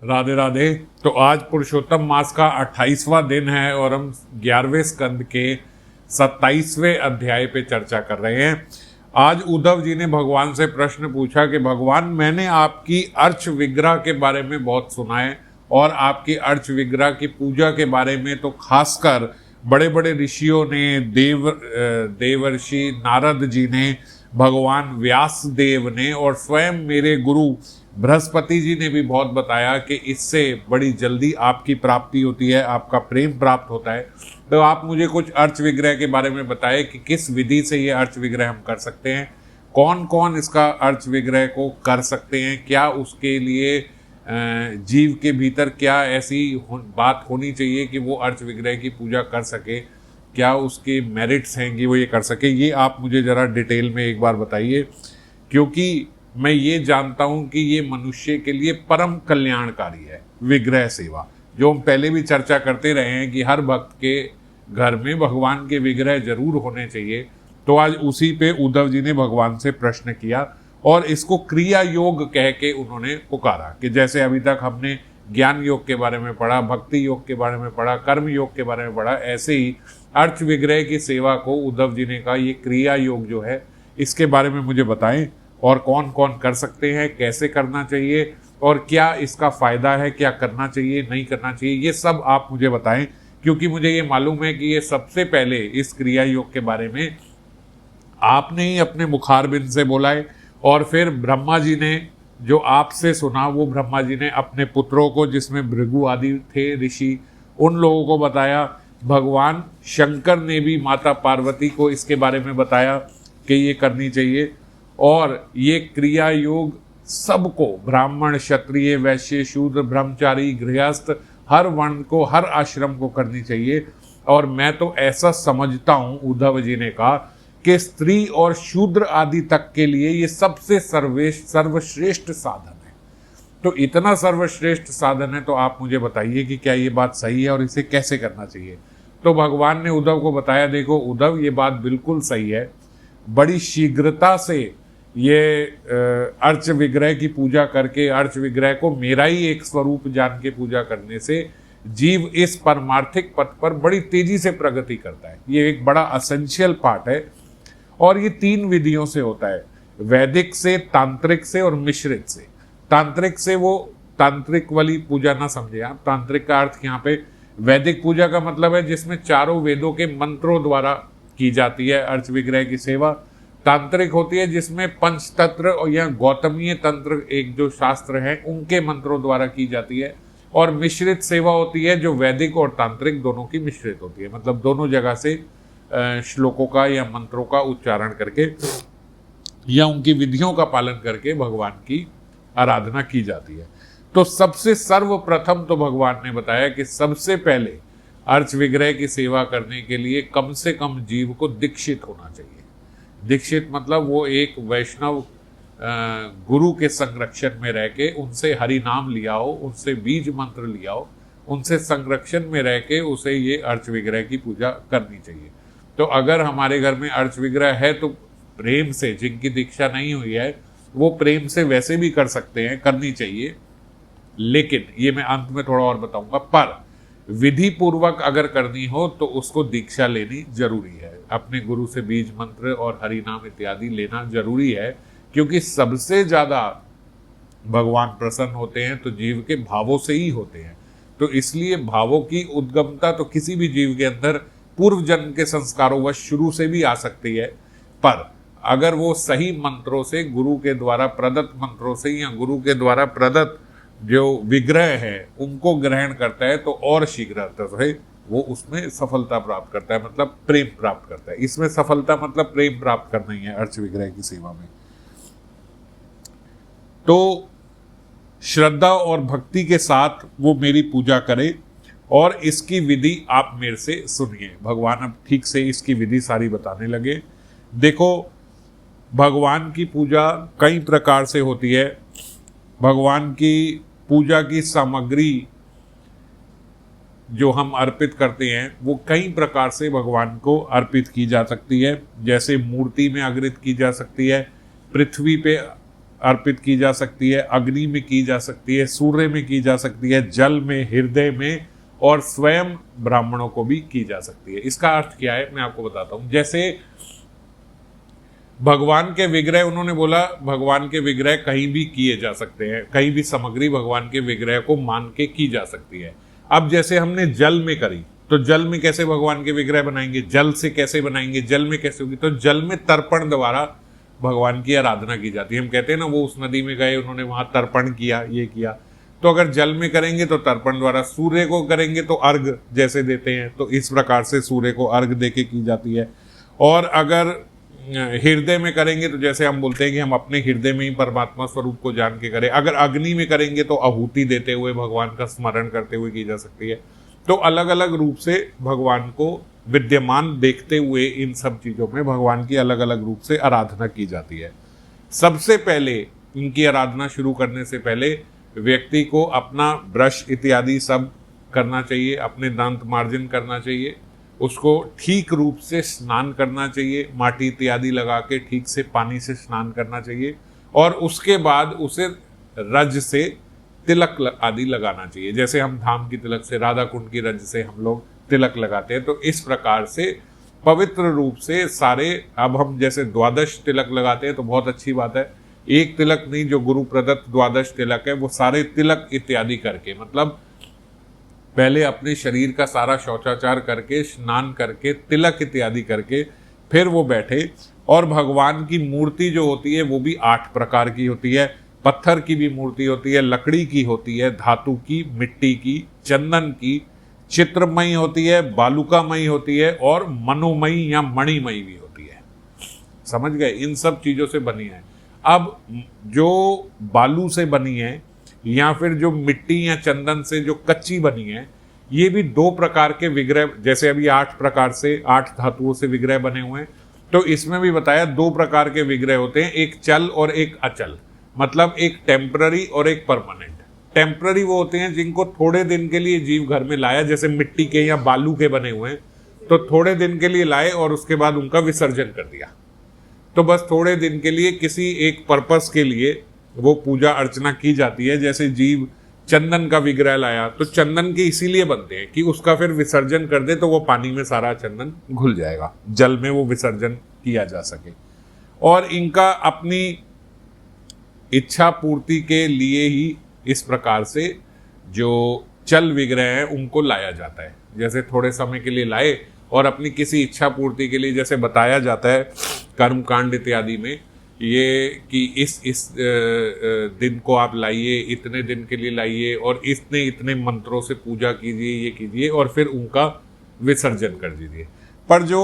राधे राधे। तो आज पुरुषोत्तम मास का 28वां दिन है और हम 11वें स्कंद के 27वें अध्याय पे चर्चा कर रहे हैं। आज उद्धव जी ने भगवान से प्रश्न पूछा कि भगवान, मैंने आपकी अर्च विग्रह के बारे में बहुत सुना है और आपकी अर्च विग्रह की पूजा के बारे में तो खासकर बड़े बड़े ऋषियों ने, देवर्षि नारद जी ने, भगवान व्यास देव ने और स्वयं मेरे गुरु बृहस्पति जी ने भी बहुत बताया कि इससे बड़ी जल्दी आपकी प्राप्ति होती है, आपका प्रेम प्राप्त होता है। तो आप मुझे कुछ अर्च विग्रह के बारे में बताएं कि किस विधि से ये अर्च विग्रह हम कर सकते हैं, कौन कौन इसका अर्च विग्रह को कर सकते हैं, क्या उसके लिए जीव के भीतर क्या ऐसी बात होनी चाहिए कि वो अर्च विग्रह की पूजा कर सके, क्या उसके मेरिट्स हैं कि वो ये कर सके। ये आप मुझे ज़रा डिटेल में एक बार बताइए, क्योंकि मैं ये जानता हूं कि ये मनुष्य के लिए परम कल्याणकारी है विग्रह सेवा, जो हम पहले भी चर्चा करते रहे हैं कि हर भक्त के घर में भगवान के विग्रह जरूर होने चाहिए। तो आज उसी पे उद्धव जी ने भगवान से प्रश्न किया और इसको क्रिया योग कह के उन्होंने पुकारा कि जैसे अभी तक हमने ज्ञान योग के बारे में पढ़ा, भक्ति योग के बारे में पढ़ा, कर्म योग के बारे में पढ़ा, ऐसे ही अर्च विग्रह की सेवा को उद्धव जी ने कहा ये क्रिया योग जो है इसके बारे में मुझे बताएं और कौन कौन कर सकते हैं, कैसे करना चाहिए और क्या इसका फ़ायदा है, क्या करना चाहिए, नहीं करना चाहिए, ये सब आप मुझे बताएं। क्योंकि मुझे ये मालूम है कि ये सबसे पहले इस क्रिया योग के बारे में आपने ही अपने मुखारबिंद से बोला है और फिर ब्रह्मा जी ने जो आपसे सुना वो ब्रह्मा जी ने अपने पुत्रों को, जिसमें भृगु आदि थे ऋषि, उन लोगों को बताया। भगवान शंकर ने भी माता पार्वती को इसके बारे में बताया कि ये करनी चाहिए और ये क्रिया योग सबको, ब्राह्मण, क्षत्रिय, वैश्य, शूद्र, ब्रह्मचारी, गृहस्थ, हर वर्ण को, हर आश्रम को करनी चाहिए। और मैं तो ऐसा समझता हूँ, उद्धव जी ने कहा, कि स्त्री और शूद्र आदि तक के लिए ये सबसे सर्वश्रेष्ठ साधन है। तो इतना सर्वश्रेष्ठ साधन है तो आप मुझे बताइए कि क्या ये बात सही है और इसे कैसे करना चाहिए। तो भगवान ने उद्धव को बताया, देखो उद्धव, ये बात बिल्कुल सही है, बड़ी शीघ्रता से ये अर्च विग्रह की पूजा करके, अर्च विग्रह को मेरा ही एक स्वरूप जान के पूजा करने से जीव इस परमार्थिक पथ पर बड़ी तेजी से प्रगति करता है। ये एक बड़ा असेंशियल पार्ट है और ये 3 विधियों से होता है, वैदिक से, तांत्रिक से और मिश्रित से। तांत्रिक से वो तांत्रिक वाली पूजा ना समझे आप, तांत्रिक का अर्थ यहाँ पे वैदिक पूजा का मतलब है जिसमें चारों वेदों के मंत्रों द्वारा की जाती है अर्च विग्रह की सेवा। तांत्रिक होती है जिसमें पंचतंत्र और या गौतमीय तंत्र एक जो शास्त्र है उनके मंत्रों द्वारा की जाती है। और मिश्रित सेवा होती है जो वैदिक और तांत्रिक दोनों की मिश्रित होती है, मतलब दोनों जगह से श्लोकों का या मंत्रों का उच्चारण करके या उनकी विधियों का पालन करके भगवान की आराधना की जाती है। तो सबसे सर्वप्रथम तो भगवान ने बताया कि सबसे पहले अर्च विग्रह की सेवा करने के लिए कम से कम जीव को दीक्षित होना चाहिए। दीक्षित मतलब वो एक वैष्णव गुरु के संरक्षण में रह के उनसे हरि नाम लिया हो, उनसे बीज मंत्र लिया हो, उनसे संरक्षण में रह के उसे ये अर्च विग्रह की पूजा करनी चाहिए। तो अगर हमारे घर में अर्च विग्रह है तो प्रेम से, जिनकी दीक्षा नहीं हुई है वो प्रेम से वैसे भी कर सकते हैं, करनी चाहिए। लेकिन ये मैं अंत में थोड़ा और बताऊंगा, पर विधि पूर्वक अगर करनी हो तो उसको दीक्षा लेनी जरूरी है, अपने गुरु से बीज मंत्र और हरि नाम इत्यादि लेना जरूरी है। क्योंकि सबसे ज़्यादा भगवान प्रसन्न होते हैं तो जीव के भावों से ही होते हैं। तो इसलिए भावों की उद्गमता तो किसी भी जीव के अंदर पूर्व जन्म के संस्कारों वश शुरू से भी आ सकती है, पर अगर वो सही मंत्रों से, गुरु के द्वारा प्रदत्त मंत्रों से या गुरु के द्वारा प्रदत्त जो विग्रह है उनको ग्रहण करता है तो और शीघ्रता से वो उसमें सफलता प्राप्त करता है, मतलब प्रेम प्राप्त करता है। इसमें सफलता मतलब प्रेम प्राप्त करना ही है अर्च विग्रह की सेवा में। तो श्रद्धा और भक्ति के साथ वो मेरी पूजा करे और इसकी विधि आप मेरे से सुनिए। भगवान अब ठीक से इसकी विधि सारी बताने लगे। देखो, भगवान की पूजा कई प्रकार से होती है। भगवान की पूजा की सामग्री जो हम अर्पित करते हैं वो कई प्रकार से भगवान को अर्पित की जा सकती है। जैसे मूर्ति में अग्रित की जा सकती है, पृथ्वी पे अर्पित की जा सकती है, अग्नि में की जा सकती है, सूर्य में की जा सकती है, जल में, हृदय में, और स्वयं ब्राह्मणों को भी की जा सकती है। इसका अर्थ क्या है मैं आपको बताता हूं। जैसे भगवान के विग्रह, उन्होंने बोला भगवान के विग्रह कहीं भी किए जा सकते हैं, कहीं भी सामग्री भगवान के विग्रह को मान के की जा सकती है। अब जैसे हमने जल में करी, तो जल में कैसे भगवान के विग्रह बनाएंगे, जल से कैसे बनाएंगे, जल में कैसे होगी, तो जल में तर्पण द्वारा भगवान की आराधना की जाती है। हम कहते हैं ना, वो उस नदी में गए, उन्होंने वहां तर्पण किया, ये किया। तो अगर जल में करेंगे तो तर्पण द्वारा, सूर्य को करेंगे तो अर्घ जैसे देते हैं, तो इस प्रकार से सूर्य को अर्घ देके की जाती है। और अगर हृदय में करेंगे तो जैसे हम बोलते हैं कि हम अपने हृदय में ही परमात्मा स्वरूप को जान के करें। अगर अग्नि में करेंगे तो आहुति देते हुए, भगवान का स्मरण करते हुए की जा सकती है। तो अलग अलग रूप से भगवान को विद्यमान देखते हुए इन सब चीजों में भगवान की अलग अलग रूप से आराधना की जाती है। सबसे पहले इनकी आराधना शुरू करने से पहले व्यक्ति को अपना ब्रश इत्यादि सब करना चाहिए, अपने दांत मार्जन करना चाहिए, उसको ठीक रूप से स्नान करना चाहिए, माटी इत्यादि लगा के ठीक से पानी से स्नान करना चाहिए, और उसके बाद उसे रज से तिलक आदि लगाना चाहिए। जैसे हम धाम की तिलक से, राधा कुंड की रज से हम लोग तिलक लगाते हैं, तो इस प्रकार से पवित्र रूप से सारे, अब हम जैसे द्वादश तिलक लगाते हैं तो बहुत अच्छी बात है, एक तिलक नहीं, जो गुरु प्रदत्त द्वादश तिलक है वो सारे तिलक इत्यादि करके, मतलब पहले अपने शरीर का सारा शौचाचार करके, स्नान करके, तिलक इत्यादि करके फिर वो बैठे। और भगवान की मूर्ति जो होती है वो भी 8 प्रकार की होती है। पत्थर की भी मूर्ति होती है, लकड़ी की होती है, धातु की, मिट्टी की, चंदन की, चित्रमयी होती है, बालुकामयी होती है, और मनोमयी या मणिमयी भी होती है। समझ गए? इन सब चीजों से बनी है। अब जो बालू से बनी है या फिर जो मिट्टी या चंदन से जो कच्ची बनी है, ये भी 2 प्रकार के विग्रह, जैसे अभी 8 प्रकार से, 8 धातुओं से विग्रह बने हुए हैं, तो इसमें भी बताया 2 प्रकार के विग्रह होते हैं, एक चल और एक अचल, मतलब एक टेम्पररी और एक परमानेंट। टेम्पररी वो होते हैं जिनको थोड़े दिन के लिए जीव घर में लाया, जैसे मिट्टी के या बालू के बने हुए हैं, तो थोड़े दिन के लिए लाए और उसके बाद उनका विसर्जन कर दिया। तो बस थोड़े दिन के लिए किसी एक पर्पस के लिए वो पूजा अर्चना की जाती है। जैसे जीव चंदन का विग्रह लाया, तो चंदन के इसीलिए बनते हैं कि उसका फिर विसर्जन कर दे तो वो पानी में सारा चंदन घुल जाएगा, जल में वो विसर्जन किया जा सके। और इनका अपनी इच्छा पूर्ति के लिए ही इस प्रकार से जो चल विग्रह है उनको लाया जाता है। जैसे थोड़े समय के लिए लाए और अपनी किसी इच्छा पूर्ति के लिए, जैसे बताया जाता है कर्मकांड इत्यादि में, ये कि इस दिन को आप लाइए, इतने दिन के लिए लाइए और इतने मंत्रों से पूजा कीजिए, ये कीजिए और फिर उनका विसर्जन कर दीजिए। पर जो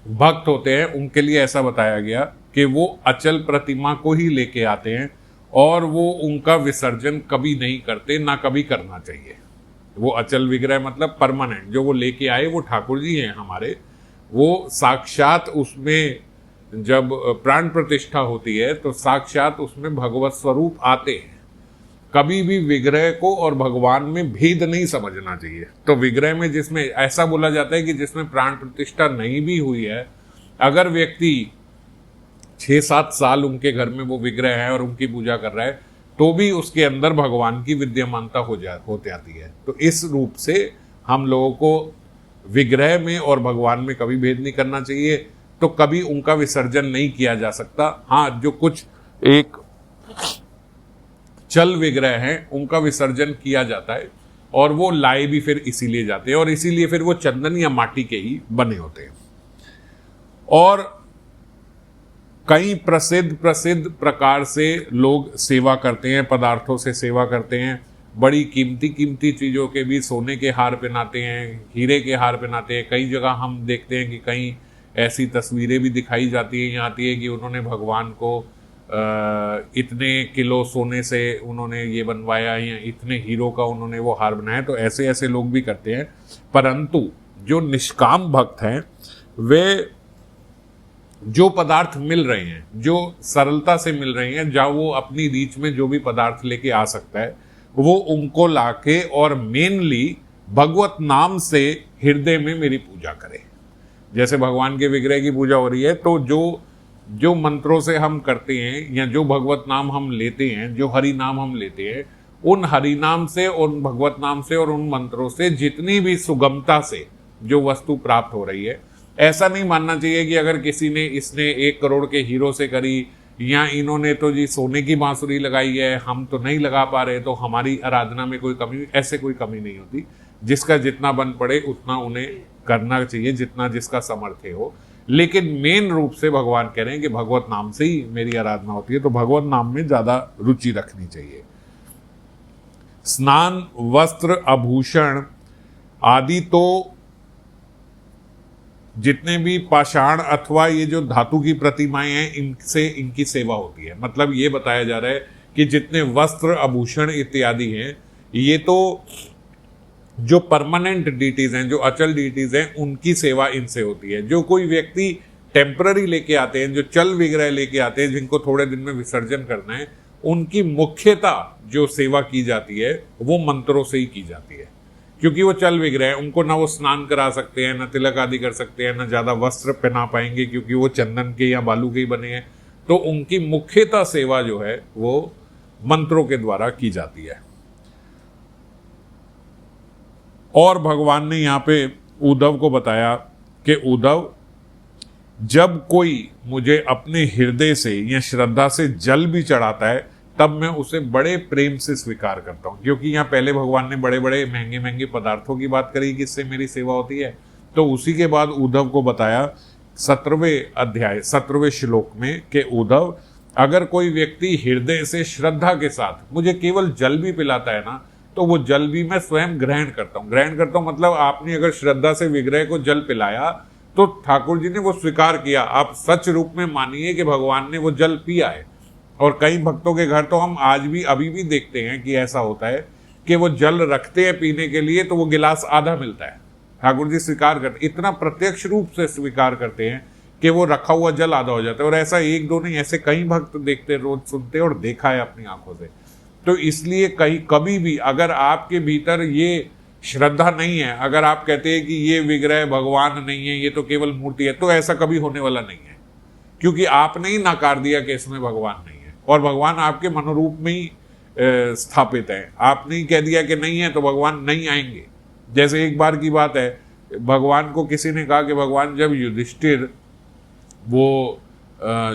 भक्त होते हैं उनके लिए ऐसा बताया गया कि वो अचल प्रतिमा को ही लेके आते हैं और वो उनका विसर्जन कभी नहीं करते, ना कभी करना चाहिए। वो अचल विग्रह मतलब परमानेंट, जो वो लेके आए वो ठाकुर जी हैं हमारे, वो साक्षात उसमें जब प्राण प्रतिष्ठा होती है तो साक्षात उसमें भगवत स्वरूप आते हैं। कभी भी विग्रह को और भगवान में भेद नहीं समझना चाहिए। तो विग्रह में, जिसमें ऐसा बोला जाता है कि जिसमें प्राण प्रतिष्ठा नहीं भी हुई है, अगर व्यक्ति 6-7 साल उनके घर में वो विग्रह है और उनकी पूजा कर रहा है, तो भी उसके अंदर भगवान की विद्यमानता हो जाती है। तो इस रूप से हम लोगों को विग्रह में और भगवान में कभी भेद नहीं करना चाहिए। तो कभी उनका विसर्जन नहीं किया जा सकता। हाँ, जो कुछ एक चल विग्रह हैं उनका विसर्जन किया जाता है और वो लाए भी फिर इसीलिए जाते हैं, और इसीलिए फिर वो चंदन या माटी के ही बने होते हैं। और कई प्रसिद्ध प्रकार से लोग सेवा करते हैं, पदार्थों से सेवा करते हैं। बड़ी कीमती चीज़ों के भी सोने के हार पहनाते हैं, हीरे के हार पहनाते हैं। कई जगह हम देखते हैं कि कहीं ऐसी तस्वीरें भी दिखाई जाती है, यहाँ आती है कि उन्होंने भगवान को इतने किलो सोने से उन्होंने ये बनवाया या इतने हीरो का उन्होंने वो हार बनाया। तो ऐसे लोग भी करते हैं। परंतु जो निष्काम भक्त हैं, वे जो पदार्थ मिल रहे हैं, जो सरलता से मिल रहे हैं, जहाँ वो अपनी रीच में जो भी पदार्थ लेके आ सकता है, वो उनको लाके और मेनली भगवत नाम से हृदय में मेरी पूजा करें। जैसे भगवान के विग्रह की पूजा हो रही है, तो जो जो मंत्रों से हम करते हैं या जो भगवत नाम हम लेते हैं, जो हरि नाम हम लेते हैं, उन हरि नाम से, उन भगवत नाम से और उन मंत्रों से जितनी भी सुगमता से जो वस्तु प्राप्त हो रही है, ऐसा नहीं मानना चाहिए कि अगर किसी ने इसने 1 करोड़ के हीरो से करी या इन्होंने तो जी सोने की बांसुरी लगाई है, हम तो नहीं लगा पा रहे, तो हमारी आराधना में कोई कमी, ऐसे कोई कमी नहीं होती। जिसका जितना बन पड़े उतना उन्हें करना चाहिए, जितना जिसका सामर्थ्य हो। लेकिन मेन रूप से भगवान कह रहे हैं कि भगवत नाम से ही मेरी आराधना होती है, तो भगवत नाम में ज्यादा रुचि रखनी चाहिए। स्नान, वस्त्र, आभूषण आदि तो जितने भी पाषाण अथवा ये जो धातु की प्रतिमाएं हैं, इनसे इनकी सेवा होती है। मतलब ये बताया जा रहा है कि जितने वस्त्र, आभूषण इत्यादि हैं, ये तो जो परमानेंट डीटीज हैं, जो अचल डीटीज हैं, उनकी सेवा इनसे होती है। जो कोई व्यक्ति टेम्पररी लेके आते हैं, जो चल विग्रह लेके आते हैं, जिनको थोड़े दिन में विसर्जन करना है, उनकी मुख्यतः जो सेवा की जाती है वो मंत्रों से ही की जाती है, क्योंकि वो चल विग्रह है। उनको ना वो स्नान करा सकते हैं, ना तिलक आदि कर सकते हैं, ना ज़्यादा वस्त्र पहना पाएंगे क्योंकि वो चंदन के या बालू के ही बने हैं। तो उनकी मुख्यतः सेवा जो है वो मंत्रों के द्वारा की जाती है। और भगवान ने यहाँ पे उद्धव को बताया कि उद्धव, जब कोई मुझे अपने हृदय से या श्रद्धा से जल भी चढ़ाता है, तब मैं उसे बड़े प्रेम से स्वीकार करता हूँ। क्योंकि यहाँ पहले भगवान ने बड़े बड़े महंगे महंगे पदार्थों की बात करी कि इससे मेरी सेवा होती है, तो उसी के बाद उद्धव को बताया 17वें अध्याय 17वें श्लोक में कि उद्धव, अगर कोई व्यक्ति हृदय से श्रद्धा के साथ मुझे केवल जल भी पिलाता है ना, तो वो जल भी मैं स्वयं ग्रहण करता हूँ। ग्रहण करता हूँ मतलब आपने अगर श्रद्धा से विग्रह को जल पिलाया तो ठाकुर जी ने वो स्वीकार किया। आप सच रूप में मानिए कि भगवान ने वो जल पिया है। और कई भक्तों के घर तो हम आज भी अभी भी देखते हैं कि ऐसा होता है कि वो जल रखते हैं पीने के लिए, तो वो गिलास आधा मिलता है। ठाकुर जी स्वीकार करते, इतना प्रत्यक्ष रूप से स्वीकार करते हैं कि वो रखा हुआ जल आधा हो जाता है। और ऐसा एक दो नहीं, ऐसे कई भक्त देखते, रोज सुनते और देखा है अपनी आंखों से। तो इसलिए कभी भी अगर आपके भीतर ये श्रद्धा नहीं है, अगर आप कहते हैं कि ये विग्रह भगवान नहीं है, ये तो केवल मूर्ति है, तो ऐसा कभी होने वाला नहीं है, क्योंकि आपने ही नकार दिया कि इसमें भगवान नहीं है। और भगवान आपके मनोरूप में ही स्थापित है। आपने ही कह दिया कि नहीं है तो भगवान नहीं आएंगे। जैसे एक बार की बात है, भगवान को किसी ने कहा कि भगवान, जब युधिष्ठिर वो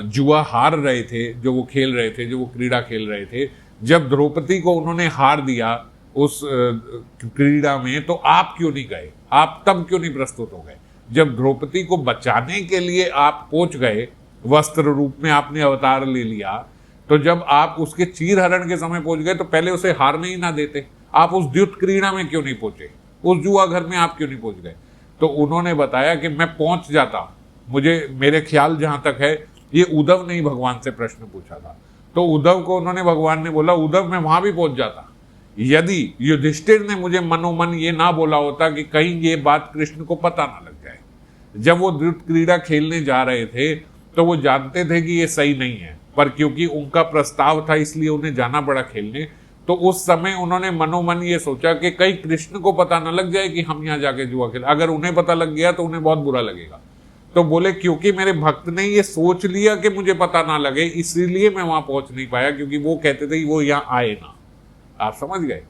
जुआ हार रहे थे, जो वो खेल रहे थे, जो वो क्रीड़ा खेल रहे थे, जब द्रौपदी को उन्होंने हार दिया उस क्रीड़ा में, तो आप क्यों नहीं गए? आप तब क्यों नहीं प्रस्तुत हो गए? जब द्रौपदी को बचाने के लिए आप पहुंच गए, वस्त्र रूप में आपने अवतार ले लिया, तो जब आप उसके चीर हरण के समय पहुंच गए तो पहले उसे हारने ही ना देते। आप उस द्युत क्रीड़ा में क्यों नहीं पहुंचे? उस जुआ घर में आप क्यों नहीं पहुंच गए? तो उन्होंने बताया कि मैं पहुंच जाता, मुझे मेरे ख्याल जहां तक है, ये उद्धव ने ही भगवान से प्रश्न पूछा था। तो उद्धव को उन्होंने, भगवान ने बोला, उद्धव मैं वहां भी पहुंच जाता, यदि युधिष्ठिर ने मुझे मनोमन ये ना बोला होता कि कहीं ये बात कृष्ण को पता ना लग जाए। जब वो द्युत क्रीड़ा खेलने जा रहे थे तो वो जानते थे कि ये सही नहीं है, पर क्योंकि उनका प्रस्ताव था इसलिए उन्हें जाना पड़ा खेलने। तो उस समय उन्होंने मनोमन ये सोचा कि कहीं कृष्ण को पता ना लग जाए कि हम यहाँ जाके जुआ खेल, अगर उन्हें पता लग गया तो उन्हें बहुत बुरा लगेगा। तो बोले क्योंकि मेरे भक्त ने ये सोच लिया कि मुझे पता ना लगे, इसीलिए मैं वहां पहुंच नहीं पाया, क्योंकि वो कहते थे कि वो यहाँ आए ना। आप समझ गए?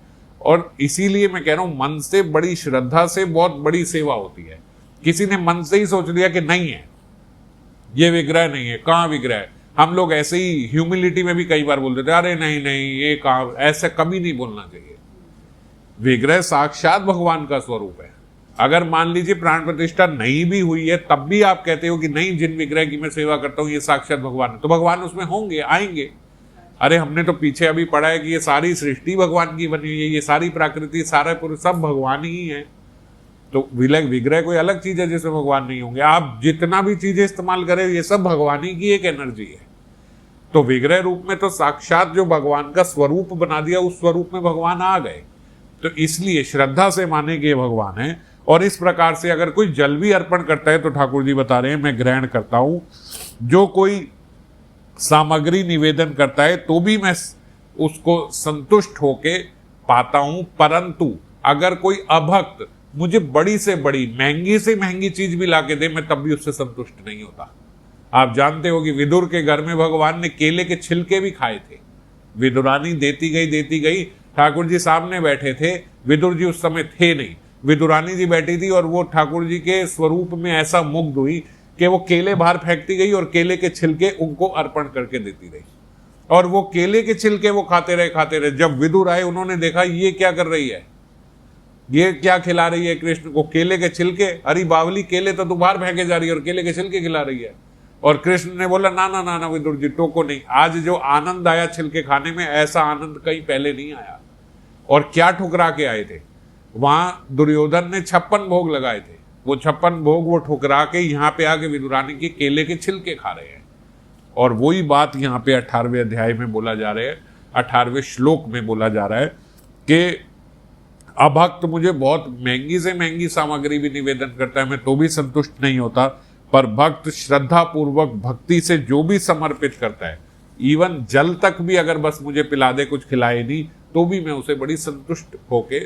और इसीलिए मैं कह रहा हूं, मन से बड़ी श्रद्धा से बहुत बड़ी सेवा होती है। किसी ने मन से ही सोच लिया कि नहीं है, ये विग्रह नहीं है, कहाँ विग्रह है। हम लोग ऐसे ही ह्यूमिलिटी में भी कई बार बोलते थे, अरे नहीं नहीं ये कहाँ, ऐसे कभी नहीं बोलना चाहिए। विग्रह साक्षात भगवान का स्वरूप है। अगर मान लीजिए प्राण प्रतिष्ठा नहीं भी हुई है, तब भी आप कहते हो कि नहीं, जिन विग्रह की मैं सेवा करता हूं ये साक्षात भगवान है, तो भगवान उसमें होंगे, आएंगे। अरे हमने तो पीछे अभी पढ़ा है कि ये सारी सृष्टि भगवान की बनी हुई है, ये सारी प्रकृति, सारे पुरुष सब भगवान ही है। तो विग्रह कोई अलग चीज है जिसमें भगवान नहीं होंगे। आप जितना भी चीजें इस्तेमाल करें, ये सब भगवान ही की एक एनर्जी है। तो विग्रह रूप में तो साक्षात जो भगवान का स्वरूप बना दिया, उस स्वरूप में भगवान आ गए। तो इसलिए श्रद्धा से माने कि ये भगवान है। और इस प्रकार से अगर कोई जल भी अर्पण करता है तो ठाकुर जी बता रहे हैं मैं ग्रहण करता हूं। जो कोई सामग्री निवेदन करता है तो भी मैं उसको संतुष्ट होके पाता हूं, परंतु अगर कोई अभक्त मुझे बड़ी से बड़ी, महंगी से महंगी चीज भी लाके दे, मैं तब भी उससे संतुष्ट नहीं होता। आप जानते हो कि विदुर के घर में भगवान ने केले के छिलके भी खाए थे। विदुरानी देती गई, ठाकुर जी सामने बैठे थे, विदुर जी उस समय थे नहीं, विदुरानी जी बैठी थी और वो ठाकुर जी के स्वरूप में ऐसा मुग्ध हुई कि वो केले बाहर फेंकती गई और केले के छिलके उनको अर्पण करके देती रही, और वो केले के छिलके वो खाते रहे। जब विदुर आए, उन्होंने देखा ये क्या कर रही है, ये क्या खिला रही है कृष्ण को, केले के छिलके। अरे बावली, केले तो तू बाहर फेंके जा रही है और केले के छिलके खिला रही है। और कृष्ण ने बोला ना ना ना ना विदुर जी, टोको नहीं। आज जो आनंद आया छिलके खाने में, ऐसा आनंद कहीं पहले नहीं आया। और क्या ठुकरा के आए थे, वहां दुर्योधन ने 56 भोग लगाए थे, वो 56 भोग वो ठुकरा के यहाँ पे आके विदुरानी के केले के छिलके खा रहे हैं। और वही बात यहाँ पे 18वें अध्याय में बोला जा रहा है, 18वें श्लोक में बोला जा रहा है कि अभक्त मुझे बहुत महंगी से महंगी सामग्री भी निवेदन करता है, मैं तो भी संतुष्ट नहीं होता, पर भक्त श्रद्धा पूर्वक भक्ति से जो भी समर्पित करता है, इवन जल तक भी अगर बस मुझे पिला दे, कुछ खिलाए नहीं, तो भी मैं उसे बड़ी संतुष्ट होके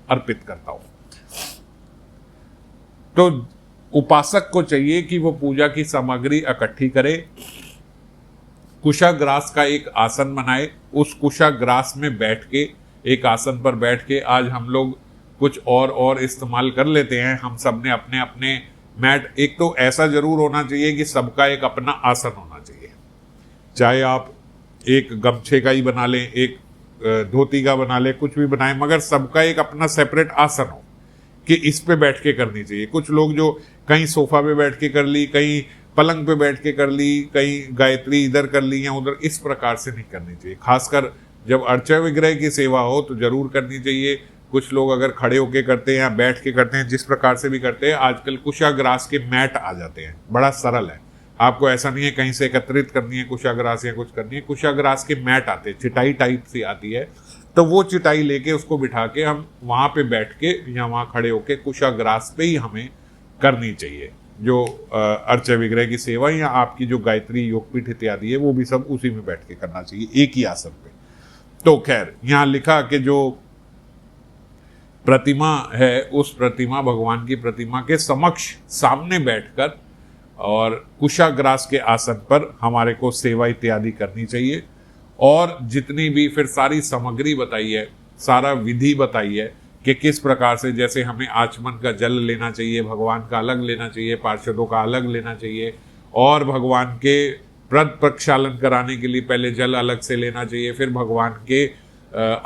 अर्पित करता हूं। तो उपासक को चाहिए कि वो पूजा की सामग्री इकट्ठी करे, कुशाग्रास का एक आसन बनाए, उस कुशाग्रास में बैठ के, एक आसन पर बैठ के, आज हम लोग कुछ और इस्तेमाल कर लेते हैं, हम सब ने अपने अपने मैट, एक तो ऐसा जरूर होना चाहिए कि सबका एक अपना आसन होना चाहिए, चाहे आप एक गमछे का ही बना लें, एक धोती का बना लें, कुछ भी बनाएं, मगर सबका एक अपना सेपरेट आसन हो कि इस पे बैठ के करनी चाहिए। कुछ लोग जो कहीं सोफा पे बैठ के कर ली, कहीं पलंग पे बैठ के कर ली, कहीं गायत्री इधर कर ली या उधर, इस प्रकार से नहीं करनी चाहिए। खासकर जब अर्चा विग्रह की सेवा हो तो जरूर करनी चाहिए। कुछ लोग अगर खड़े होके करते हैं या बैठ के करते हैं, जिस प्रकार से भी करते हैं, आजकल कुशाग्रास के मैट आ जाते हैं, बड़ा सरल है, आपको ऐसा नहीं है कहीं से एकत्रित करनी है कुशाग्रास या कुछ करनी है, कुशाग्रास के मैट आते हैं, चिटाई टाइप सी आती है, तो वो चिटाई लेके उसको बिठा के हम वहाँ पे बैठ के या वहाँ खड़े होके कुशाग्रास पे ही हमें करनी चाहिए। जो अर्चा विग्रह की सेवा या आपकी जो गायत्री योगपीठ इत्यादि है, वो भी सब उसी में बैठ के करना चाहिए, एक ही आसन पे। तो खैर यहाँ लिखा कि जो प्रतिमा है, उस प्रतिमा, भगवान की प्रतिमा के समक्ष सामने बैठकर और कुशाग्रास के आसन पर हमारे को सेवा इत्यादि करनी चाहिए। और जितनी भी फिर सारी सामग्री बताई है, सारा विधि बताई है कि किस प्रकार से, जैसे हमें आचमन का जल लेना चाहिए, भगवान का अलग लेना चाहिए, पार्षदों का अलग लेना चाहिए, और भगवान के व्रत प्रक्षालन कराने के लिए पहले जल अलग से लेना चाहिए, फिर भगवान के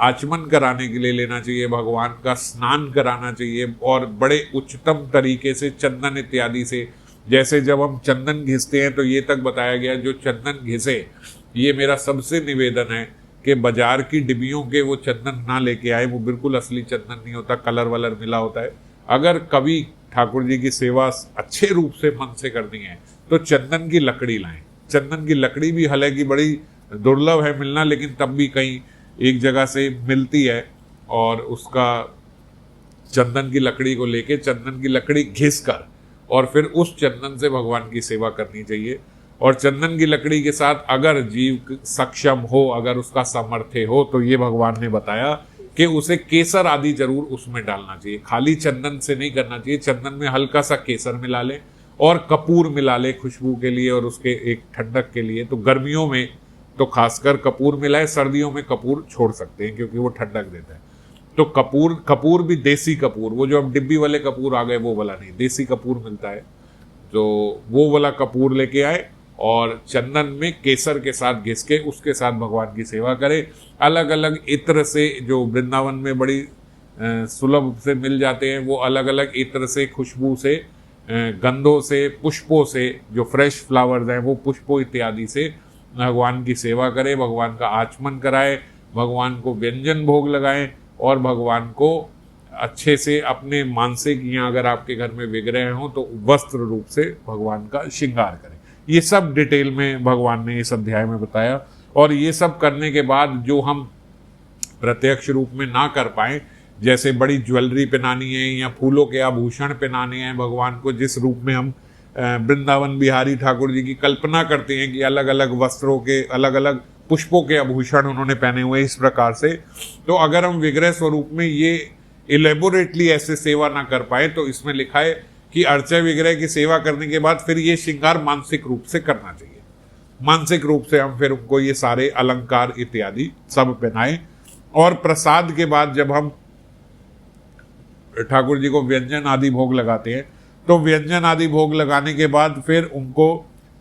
आचमन कराने के लिए लेना चाहिए, भगवान का स्नान कराना चाहिए, और बड़े उच्चतम तरीके से चंदन इत्यादि से, जैसे जब हम चंदन घिसते हैं तो ये तक बताया गया, जो चंदन घिसे, ये मेरा सबसे निवेदन है कि बाजार की डिब्बियों के वो चंदन ना लेके आए, वो बिल्कुल असली चंदन नहीं होता, कलर वलर मिला होता है। अगर कभी ठाकुर जी की सेवा अच्छे रूप से मन से करनी है तो चंदन की लकड़ी लाएं। चंदन की लकड़ी भी हालांकि बड़ी दुर्लभ है मिलना, लेकिन तब भी कहीं एक जगह से मिलती है, और उसका चंदन की लकड़ी को लेके चंदन की लकड़ी घिस कर और फिर उस चंदन से भगवान की सेवा करनी चाहिए। और चंदन की लकड़ी के साथ अगर जीव सक्षम हो, अगर उसका सामर्थ्य हो, तो ये भगवान ने बताया कि उसे केसर आदि जरूर उसमें डालना चाहिए, खाली चंदन से नहीं करना चाहिए। चंदन में हल्का सा केसर मिला ले और कपूर मिला ले खुशबू के लिए और उसके एक ठंडक के लिए। तो गर्मियों में तो खासकर कपूर मिलाए, सर्दियों में कपूर छोड़ सकते हैं क्योंकि वो ठंडक देता है। तो कपूर भी देसी कपूर, वो जो अब डिब्बी वाले कपूर आ गए वो वाला नहीं, देसी कपूर मिलता है, तो वो वाला कपूर लेके आए और चंदन में केसर के साथ घिस के उसके साथ भगवान की सेवा करें। अलग अलग इत्र से, जो वृंदावन में बड़ी सुलभ से मिल जाते हैं, वो अलग अलग इत्र से, खुशबू से, गंधों से, पुष्पों से, जो फ्रेश फ्लावर्स हैं वो पुष्पों इत्यादि से भगवान की सेवा करें, भगवान का आचमन कराएं, भगवान को व्यंजन भोग लगाएं और भगवान को अच्छे से अपने मानसिक, या अगर आपके घर में विग्रह हों तो वस्त्र रूप से भगवान का श्रृंगार करें। ये सब डिटेल में भगवान ने इस अध्याय में बताया। और ये सब करने के बाद जो हम प्रत्यक्ष रूप में ना कर पाए, जैसे बड़ी ज्वेलरी पहनानी है या फूलों के आभूषण पहनाने हैं भगवान को, जिस रूप में हम वृंदावन बिहारी ठाकुर जी की कल्पना करते हैं कि अलग अलग वस्त्रों के, अलग अलग पुष्पों के आभूषण उन्होंने पहने हुए इस प्रकार से, तो अगर हम विग्रह स्वरूप में ये इलेबोरेटली ऐसे सेवा ना कर पाए, तो इसमें लिखा है कि अर्चय विग्रह की सेवा करने के बाद फिर ये श्रृंगार मानसिक रूप से करना चाहिए। मानसिक रूप से हम फिर उनको ये सारे अलंकार इत्यादि सब पहनाएं। और प्रसाद के बाद जब हम ठाकुर जी को व्यंजन आदि भोग लगाते हैं, तो व्यंजन आदि भोग लगाने के बाद फिर उनको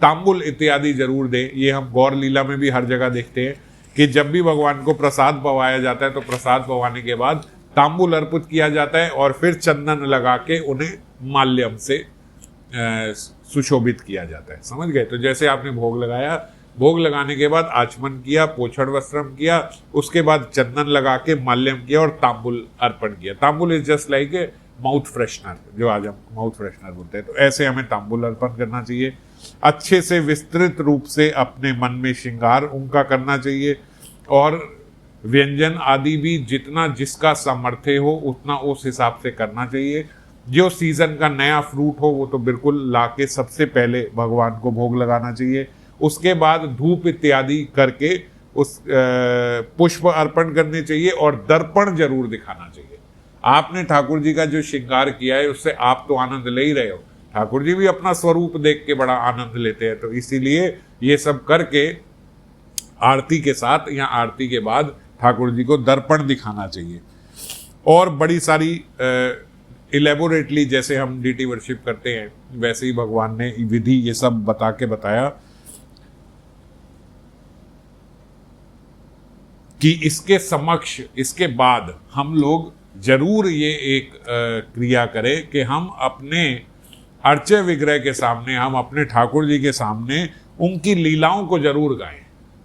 तांबुल इत्यादि जरूर दें। ये हम गौर लीला में भी हर जगह देखते हैं कि जब भी भगवान को प्रसाद पवाया जाता है तो प्रसाद पवाने के बाद तांबुल अर्पित किया जाता है और फिर चंदन लगा के उन्हें माल्यम से सुशोभित किया जाता है। समझ गए? तो जैसे आपने भोग लगाया, भोग लगाने के बाद आचमन किया, पोषण वस्त्रम किया, उसके बाद चंदन लगा के माल्यम किया और तांबुल अर्पण किया। Tambul is just like a mouth freshener, जो आज हम माउथ फ्रेशनर बोलते हैं। तो ऐसे हमें तांबुल अर्पण करना चाहिए। अच्छे से विस्तृत रूप से अपने मन में श्रृंगार उनका करना चाहिए और व्यंजन आदि भी जितना जिसका सामर्थ्य हो उतना उस हिसाब से करना चाहिए। जो सीजन का नया फ्रूट हो वो तो बिल्कुल लाके सबसे पहले भगवान को भोग लगाना चाहिए। उसके बाद धूप इत्यादि करके उस पुष्प अर्पण करने चाहिए और दर्पण जरूर दिखाना चाहिए। आपने ठाकुर जी का जो श्रृंगार किया है उससे आप तो आनंद ले ही रहे हो, ठाकुर जी भी अपना स्वरूप देख के बड़ा आनंद लेते हैं। तो इसीलिए ये सब करके आरती के साथ या आरती के बाद ठाकुर जी को दर्पण दिखाना चाहिए। और बड़ी सारी इलेबोरेटली जैसे हम डीटी वर्शिप करते हैं वैसे ही भगवान ने विधि ये सब बता के बताया कि इसके समक्ष, इसके बाद हम लोग जरूर ये एक क्रिया करें कि हम अपने अर्चय विग्रह के सामने, हम अपने ठाकुर जी के सामने उनकी लीलाओं को जरूर गाएं।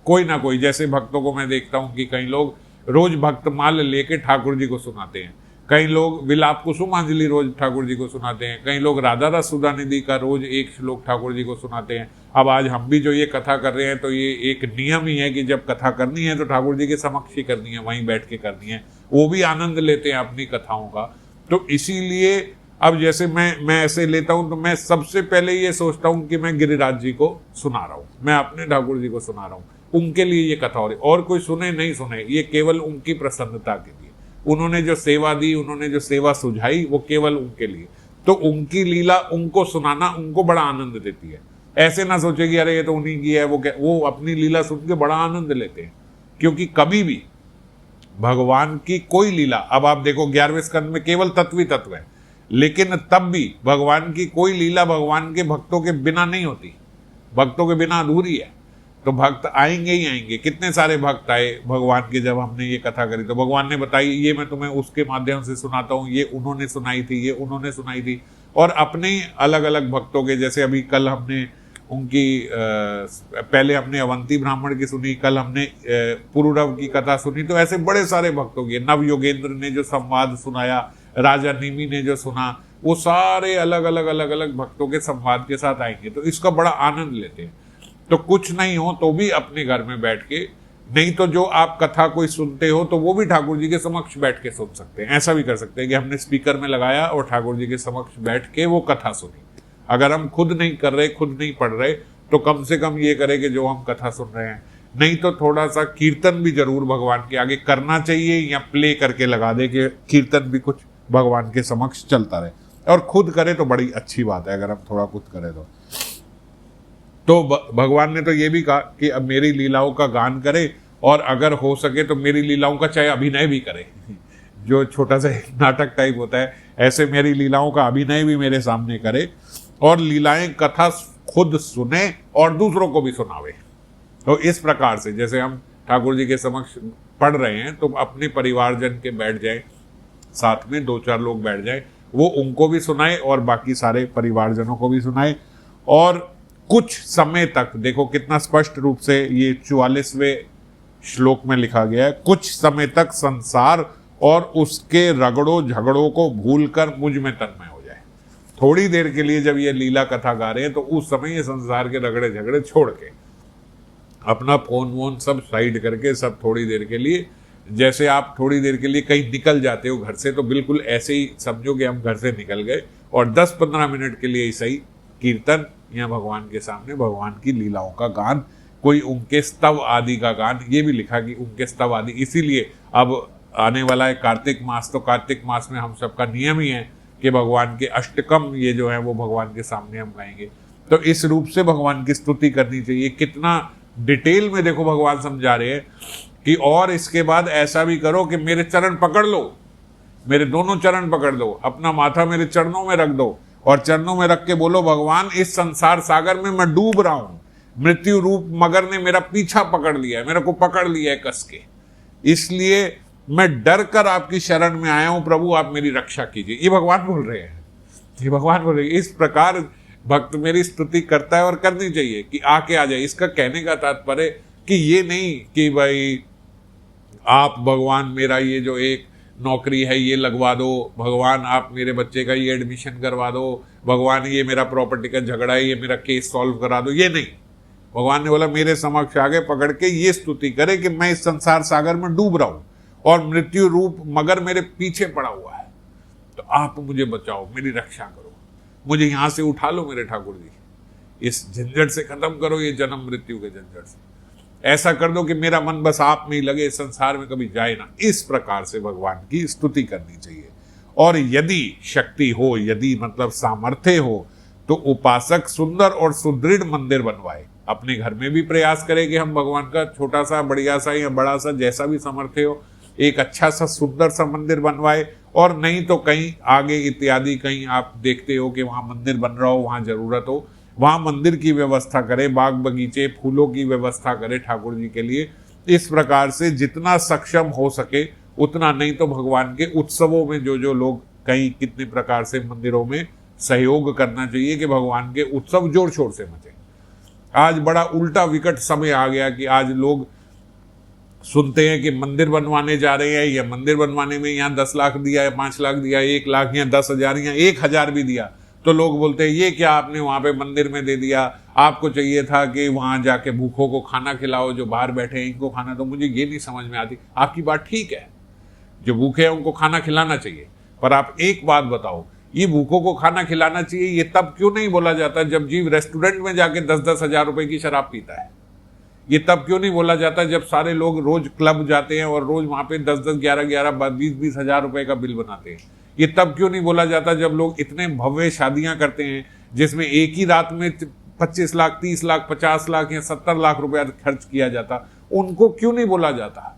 कोई ना कोई, जैसे भक्तों को मैं देखता हूं कि कई लोग रोज भक्तमाल लेके ठाकुर जी को सुनाते हैं, कई लोग विलाप कुसुमांजलि रोज ठाकुर जी को सुनाते हैं, कई लोग राधा रस सुधा निधि का रोज एक श्लोक ठाकुर जी को सुनाते हैं। अब आज हम भी जो ये कथा कर रहे हैं तो ये एक नियम ही है कि जब कथा करनी है तो ठाकुर जी के समक्ष ही करनी है, वहीं बैठ के करनी है। वो भी आनंद लेते हैं अपनी कथाओं का। तो इसीलिए अब जैसे मैं ऐसे लेता हूं तो मैं सबसे पहले ये सोचता हूं कि मैं गिरिराज जी को सुना रहा हूं, मैं अपने ठाकुर जी को सुना रहा हूं, उनके लिए ये कथा हो रही। और कोई सुने नहीं सुने, ये केवल उनकी प्रसन्नता के लिए, उन्होंने जो सेवा दी, उन्होंने जो सेवा सुझाई, वो केवल उनके लिए। तो उनकी लीला उनको सुनाना उनको बड़ा आनंद देती है। ऐसे ना सोचे कि अरे ये तो उन्हीं की है, वो अपनी लीला सुन के बड़ा आनंद लेते हैं। क्योंकि कभी भी भगवान की कोई लीला, अब आप देखो 11वें स्कंद में केवल तत्व ही तत्व है, लेकिन तब भी भगवान की कोई लीला भगवान के भक्तों के बिना नहीं होती, भक्तों के बिना अधूरी है। तो भक्त आएंगे ही आएंगे। कितने सारे भक्त आए भगवान की जब हमने ये कथा करी तो भगवान ने बताई, ये मैं तुम्हें उसके माध्यम से सुनाता हूँ, ये उन्होंने सुनाई थी, ये उन्होंने सुनाई थी। और अपने अलग अलग भक्तों के, जैसे अभी कल हमने उनकी पहले हमने अवंती ब्राह्मण की सुनी, कल हमने पुरुरव की कथा सुनी। तो ऐसे बड़े सारे भक्तों की, नव योगेंद्र ने जो संवाद सुनाया, राजा निमि ने जो सुना, वो सारे अलग अलग भक्तों के संवाद के साथ आएंगे। तो इसका बड़ा आनंद लेते हैं। तो कुछ नहीं हो तो भी अपने घर में बैठ के, नहीं तो जो आप कथा कोई सुनते हो तो वो भी ठाकुर जी के समक्ष बैठ के सुन सकते हैं। ऐसा भी कर सकते हैं कि हमने स्पीकर में लगाया और ठाकुर जी के समक्ष बैठ के वो कथा सुनी। अगर हम खुद नहीं कर रहे, खुद नहीं पढ़ रहे, तो कम से कम ये करें कि जो हम कथा सुन रहे हैं, नहीं तो थोड़ा सा कीर्तन भी जरूर भगवान के आगे करना चाहिए, या प्ले करके लगा दे कि कीर्तन भी कुछ भगवान के समक्ष चलता रहे। और खुद करे तो बड़ी अच्छी बात है, अगर हम थोड़ा खुद करें तो भगवान ने तो ये भी कहा कि अब मेरी लीलाओं का गान करे, और अगर हो सके तो मेरी लीलाओं का चाहे अभिनय भी करे। जो छोटा सा नाटक टाइप होता है, ऐसे मेरी लीलाओं का अभिनय भी मेरे सामने करे और लीलाएं कथा खुद सुने और दूसरों को भी सुनावे। तो इस प्रकार से जैसे हम ठाकुर जी के समक्ष पढ़ रहे हैं तो अपने परिवारजन के बैठ जाए, साथ में 2-4 लोग बैठ जाए, वो उनको भी सुनाए और बाकी सारे परिवारजनों को भी सुनाए। और कुछ समय तक, देखो कितना स्पष्ट रूप से ये 44वें श्लोक में लिखा गया है, कुछ समय तक संसार और उसके रगड़ों झगड़ों को भूलकर मुझ में तन्मय हो जाए। थोड़ी देर के लिए जब ये लीला कथा गा रहे हैं तो उस समय ये संसार के रगड़े झगड़े छोड़ के, अपना फोन वोन सब साइड करके, सब थोड़ी देर के लिए, जैसे आप थोड़ी देर के लिए कहीं निकल जाते हो घर से, तो बिल्कुल ऐसे ही समझो कि हम घर से निकल गए और 10-15 मिनट के लिए ऐसा ही कीर्तन या भगवान के सामने भगवान की लीलाओं का गान, कोई उनके स्तव आदि का गान। ये भी लिखा कि उनके स्तव आदि, इसीलिए अब आने वाला है कार्तिक मास, तो कार्तिक मास में हम सबका नियम ही है कि भगवान के अष्टकम ये जो है वो भगवान के सामने हम गाएंगे। तो इस रूप से भगवान की स्तुति करनी चाहिए। कितना डिटेल में देखो भगवान समझा रहे हैं कि और इसके बाद ऐसा भी करो कि मेरे चरण पकड़ लो, मेरे दोनों चरण पकड़ लो, अपना माथा मेरे चरणों में रख दो और चरणों में रख के बोलो भगवान इस संसार सागर में मैं डूब रहा हूं, मृत्यु रूप मगर ने मेरा पीछा पकड़ लिया है, मेरे को पकड़ लिया है कस के, इसलिए मैं डर कर आपकी शरण में आया हूं, प्रभु आप मेरी रक्षा कीजिए। ये भगवान बोल रहे हैं, ये भगवान बोल रहे हैं। इस प्रकार भक्त मेरी स्तुति करता है और करनी चाहिए कि आके आ जाए। इसका कहने का तात्पर्य कि ये नहीं कि भाई आप भगवान मेरा ये जो एक नौकरी है ये लगवा दो, भगवान आप मेरे बच्चे का ये एडमिशन करवा दो, भगवान ये मेरा प्रॉपर्टी का झगड़ा है ये मेरा केस सॉल्व करा दो, ये नहीं। भगवान ने बोला मेरे समक्ष आगे पकड़ के ये स्तुति करे कि मैं इस संसार सागर में डूब रहा हूं और मृत्यु रूप मगर मेरे पीछे पड़ा हुआ है, तो आप मुझे बचाओ, मेरी रक्षा करो, मुझे यहां से उठा लो मेरे ठाकुर जी, इस झंझट से खत्म करो, ये जन्म मृत्यु के झंझट से ऐसा कर दो कि मेरा मन बस आप में ही लगे, संसार में कभी जाए ना। इस प्रकार से भगवान की स्तुति करनी चाहिए। और यदि शक्ति हो, यदि मतलब सामर्थ्य हो, तो उपासक सुंदर और सुदृढ़ मंदिर बनवाए। अपने घर में भी प्रयास करें कि हम भगवान का छोटा सा बढ़िया सा या बड़ा सा जैसा भी सामर्थ्य हो एक अच्छा सा सुंदर सा मंदिर बनवाए। और नहीं तो कहीं आगे इत्यादि कहीं आप देखते हो कि वहां मंदिर बन रहा हो, वहां जरूरत हो, वहां मंदिर की व्यवस्था करें, बाग बगीचे फूलों की व्यवस्था करें ठाकुर जी के लिए। इस प्रकार से जितना सक्षम हो सके उतना, नहीं तो भगवान के उत्सवों में जो जो लोग कहीं कितने प्रकार से मंदिरों में सहयोग करना चाहिए कि भगवान के उत्सव जोर शोर से मचे। आज बड़ा उल्टा विकट समय आ गया कि आज लोग सुनते हैं कि मंदिर बनवाने जा रहे हैं, या मंदिर बनवाने में यहाँ 10 लाख दिया है, 5 लाख दिया, 1 लाख या 10,000 या 1,000 भी दिया, तो लोग बोलते हैं ये क्या आपने वहां पे मंदिर में दे दिया, आपको चाहिए था कि वहां जाके भूखों को खाना खिलाओ, जो बाहर बैठे हैं इनको खाना। तो मुझे ये नहीं समझ में आती। आपकी बात ठीक है, जो भूखे हैं उनको खाना खिलाना चाहिए, पर आप एक बात बताओ, ये भूखों को खाना खिलाना चाहिए ये तब क्यों नहीं बोला जाता जब जीव रेस्टोरेंट में जाके 10-10 हजार रुपए की शराब पीता है? ये तब क्यों नहीं बोला जाता जब सारे लोग रोज क्लब जाते हैं और रोज वहां पे 10-10, 11-11, 20-20 हजार रुपए का बिल बनाते हैं? ये तब क्यों नहीं बोला जाता जब लोग इतने भव्य शादियां करते हैं जिसमें एक ही रात में 25 लाख, 30 लाख, 50 लाख या 70 लाख रुपया खर्च किया जाता? उनको क्यों नहीं बोला जाता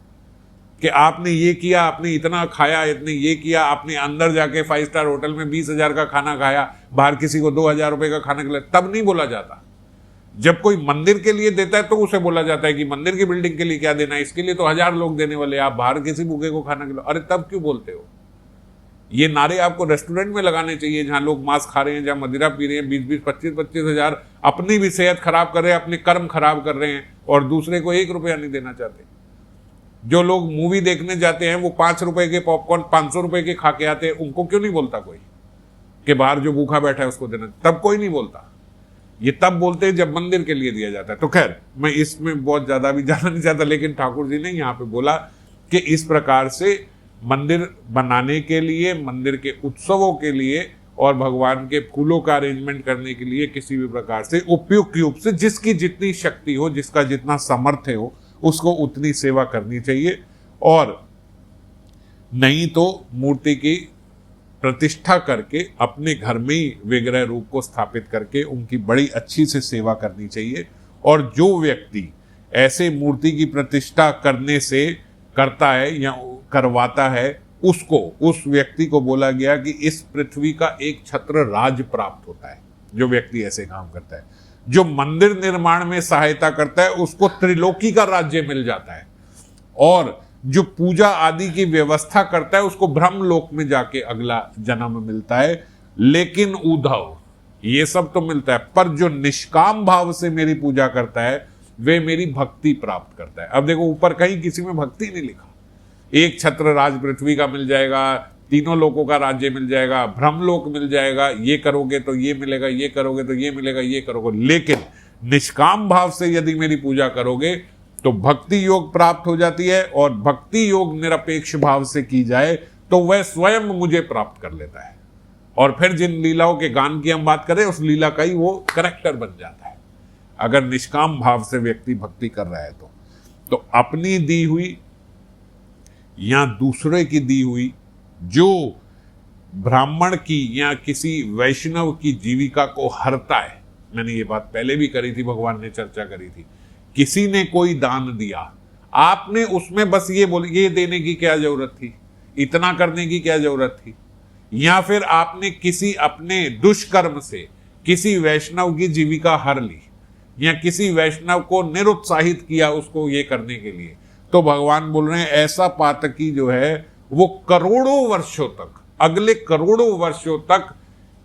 कि आपने ये किया, आपने इतना खाया, इतने ये किया, आपने अंदर जाके 5 स्टार होटल में 20,000 का खाना खाया, बाहर किसी को 2,000 रुपए का खाना खिलाया? तब नहीं बोला जाता। जब कोई मंदिर के लिए देता है तो उसे बोला जाता है कि मंदिर की बिल्डिंग के लिए क्या देना है, इसके लिए तो 1000 लोग देने वाले, आप बाहर किसी भूखे को खाना खिलाओ। अरे तब क्यों बोलते हो? ये नारे आपको रेस्टोरेंट में लगाने चाहिए जहां लोग मांस खा रहे हैं, जहां मदिरा पी रहे हैं, 20-20, 25-25 हजार, अपनी भी सेहत खराब कर रहे हैं, अपने कर्म खराब कर रहे हैं और दूसरे को 1 रुपया नहीं देना चाहते। जो लोग मूवी देखने जाते हैं वो 5 रुपए के पॉपकॉर्न 500 रुपए के खा के आते हैं, उनको क्यों नहीं बोलता कोई कि बाहर जो भूखा बैठा है उसको देना? तब कोई नहीं बोलता। ये तब बोलते हैं जब मंदिर के लिए दिया जाता है। तो खैर मैं इसमें बहुत ज्यादा भी जाना नहीं चाहता, लेकिन ठाकुर जी ने यहाँ पे बोला कि इस प्रकार से मंदिर बनाने के लिए, मंदिर के उत्सवों के लिए और भगवान के फूलों का अरेंजमेंट करने के लिए किसी भी प्रकार से उपयुक्त रूप से जिसकी जितनी शक्ति हो, जिसका जितना सामर्थ्य हो, उसको उतनी सेवा करनी चाहिए। और नहीं तो मूर्ति की प्रतिष्ठा करके अपने घर में ही विग्रह रूप को स्थापित करके उनकी बड़ी अच्छी से सेवा करनी चाहिए। और जो व्यक्ति ऐसे मूर्ति की प्रतिष्ठा करने से करता है या करवाता है, उसको, उस व्यक्ति को बोला गया कि इस पृथ्वी का एक छत्र राज प्राप्त होता है। जो व्यक्ति ऐसे काम करता है, जो मंदिर निर्माण में सहायता करता है, उसको त्रिलोकी का राज्य मिल जाता है। और जो पूजा आदि की व्यवस्था करता है उसको ब्रह्मलोक में जाके अगला जन्म मिलता है। लेकिन उद्धव, ये सब तो मिलता है, पर जो निष्काम भाव से मेरी पूजा करता है वे मेरी भक्ति प्राप्त करता है। अब देखो ऊपर कहीं किसी में भक्ति नहीं लिखा। एक छत्र राज पृथ्वी का मिल जाएगा, तीनों लोकों का राज्य मिल जाएगा, ब्रह्मलोक मिल जाएगा, ये करोगे तो ये मिलेगा, ये करोगे तो ये मिलेगा, ये करोगे। लेकिन निष्काम भाव से यदि मेरी पूजा करोगे तो भक्ति योग प्राप्त हो जाती है, और भक्ति योग निरपेक्ष भाव से की जाए तो वह स्वयं मुझे प्राप्त कर लेता है। और फिर जिन लीलाओं के गान की हम बात करें, उस लीला का ही वो करेक्टर बन जाता है, अगर निष्काम भाव से व्यक्ति भक्ति कर रहा है तो अपनी दी हुई या दूसरे की दी हुई जो ब्राह्मण की या किसी वैष्णव की जीविका को हरता है। मैंने ये बात पहले भी करी थी, भगवान ने चर्चा करी थी। किसी ने कोई दान दिया, आपने उसमें बस ये देने की क्या जरूरत थी, इतना करने की क्या जरूरत थी, या फिर आपने किसी अपने दुष्कर्म से किसी वैष्णव की जीविका हर ली या किसी वैष्णव को निरुत्साहित किया उसको ये करने के लिए, तो भगवान बोल रहे हैं ऐसा पातकी जो है वो करोड़ों वर्षों तक, अगले करोड़ों वर्षों तक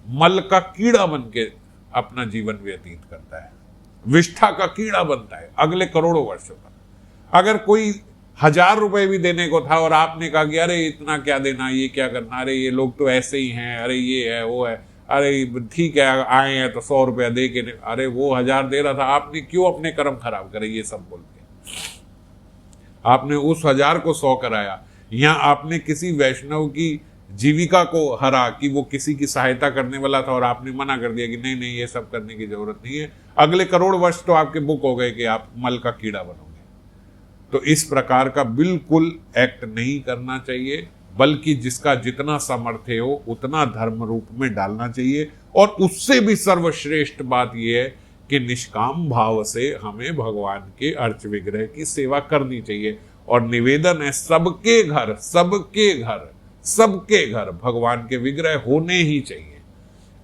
मल का कीड़ा बन के अपना जीवन व्यतीत करता है, विष्ठा का कीड़ा बनता है अगले करोड़ों वर्षों तक। अगर कोई 1000 रुपए भी देने को था और आपने कहा कि अरे इतना क्या देना, ये क्या करना, अरे ये लोग तो ऐसे ही हैं, अरे ये है वो है, अरे ठीक है आए हैं तो 100 रुपया दे के, अरे वो 1000 दे रहा था, आपने क्यों अपने कर्म खराब करे, ये सब बोल के आपने उस 1000 को 100 कराया, या आपने किसी वैष्णव की जीविका को हरा कि वो किसी की सहायता करने वाला था और आपने मना कर दिया कि नहीं नहीं ये सब करने की जरूरत नहीं है, अगले करोड़ वर्ष तो आपके बुक हो गए कि आप मल का कीड़ा बनोगे। तो इस प्रकार का बिल्कुल एक्ट नहीं करना चाहिए, बल्कि जिसका जितना सामर्थ्य हो उतना धर्म रूप में डालना चाहिए। और उससे भी सर्वश्रेष्ठ बात यह है कि निष्काम भाव से हमें भगवान के अर्च विग्रह की सेवा करनी चाहिए। और निवेदन है सबके घर, सबके घर, सबके घर भगवान के विग्रह होने ही चाहिए।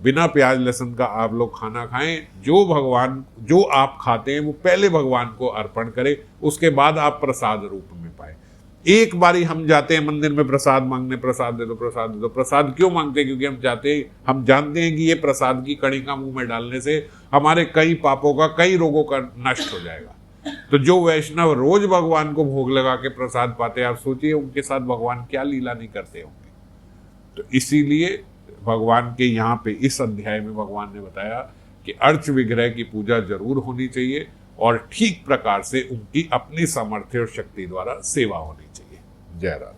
बिना प्याज लहसुन का आप लोग खाना खाएं, जो आप खाते हैं वो पहले भगवान को अर्पण करें, उसके बाद आप प्रसाद रूप में पाए। एक बारी हम जाते हैं मंदिर में प्रसाद मांगने, प्रसाद दे दो, प्रसाद दे दो। प्रसाद क्यों मांगते हैं? क्योंकि हम जानते हैं कि ये प्रसाद की कणिका मुंह में डालने से हमारे कई पापों का, कई रोगों का नष्ट हो जाएगा। तो जो वैष्णव रोज भगवान को भोग लगा के प्रसाद पाते हैं, आप सोचिए उनके साथ भगवान क्या लीला नहीं करते होंगे। तो इसीलिए भगवान के यहाँ पे इस अध्याय में भगवान ने बताया कि अर्च विग्रह की पूजा जरूर होनी चाहिए और ठीक प्रकार से उनकी अपनी सामर्थ्य और शक्ति द्वारा सेवा होनी चाहिए। जय राम।